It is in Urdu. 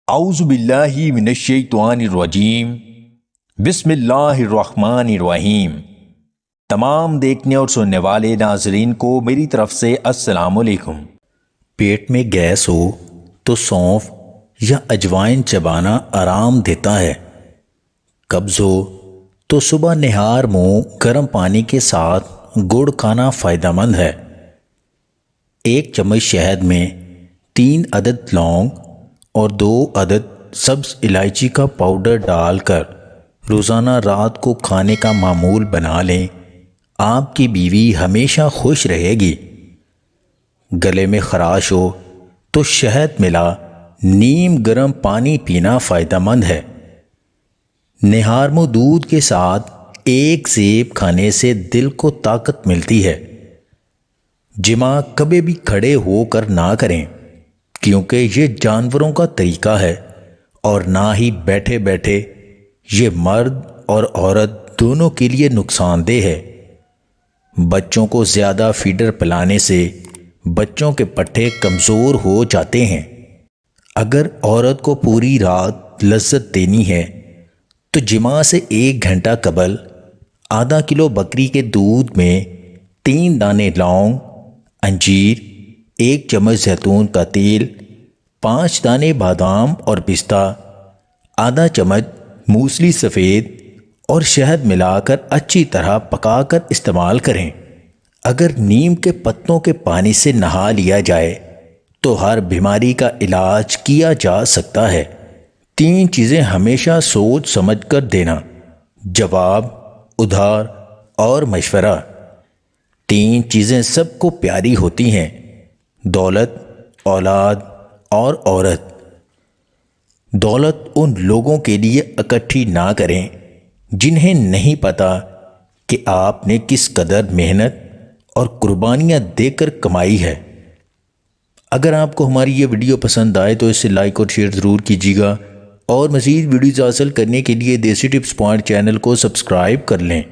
اعوذ باللہ من الشیطان الرجیم بسم اللہ الرحمن الرحیم۔ تمام دیکھنے اور سننے والے ناظرین کو میری طرف سے السلام علیکم۔ پیٹ میں گیس ہو تو سونف یا اجوائن چبانا آرام دیتا ہے۔ قبض ہو تو صبح نہار منہ گرم پانی کے ساتھ گڑ کھانا فائدہ مند ہے۔ 1 چمچ شہد میں 3 عدد لونگ اور 2 عدد سبز الائچی کا پاؤڈر ڈال کر روزانہ رات کو کھانے کا معمول بنا لیں۔ آپ کی بیوی ہمیشہ خوش رہے گی۔ گلے میں خراش ہو تو شہد ملا نیم گرم پانی پینا فائدہ مند ہے۔ نہار منہ دودھ کے ساتھ 1 سیب کھانے سے دل کو طاقت ملتی ہے۔ جماع کبھی بھی کھڑے ہو کر نہ کریں، کیونکہ یہ جانوروں کا طریقہ ہے اور نہ ہی بیٹھے بیٹھے۔ یہ مرد اور عورت دونوں کے لیے نقصان دہ ہے۔ بچوں کو زیادہ فیڈر پلانے سے بچوں کے پٹھے کمزور ہو جاتے ہیں۔ اگر عورت کو پوری رات لذت دینی ہے تو جماع سے 1 گھنٹہ قبل ½ کلو بکری کے دودھ میں 3 دانے لونگ، انجیر، 1 چمچ زیتون کا تیل، 5 دانے بادام اور پستہ، ½ چمچ موسلی سفید اور شہد ملا کر اچھی طرح پکا کر استعمال کریں۔ اگر نیم کے پتوں کے پانی سے نہا لیا جائے تو ہر بیماری کا علاج کیا جا سکتا ہے۔ 3 چیزیں ہمیشہ سوچ سمجھ کر دینا: جواب، ادھار اور مشورہ۔ 3 چیزیں سب کو پیاری ہوتی ہیں: دولت، اولاد اور عورت۔ دولت ان لوگوں کے لیے اکٹھی نہ کریں جنہیں نہیں پتا کہ آپ نے کس قدر محنت اور قربانیاں دے کر کمائی ہے۔ اگر آپ کو ہماری یہ ویڈیو پسند آئے تو اسے لائک اور شیئر ضرور کیجیے گا، اور مزید ویڈیوز حاصل کرنے کے لیے دیسی ٹپس پوائنٹ چینل کو سبسکرائب کر لیں۔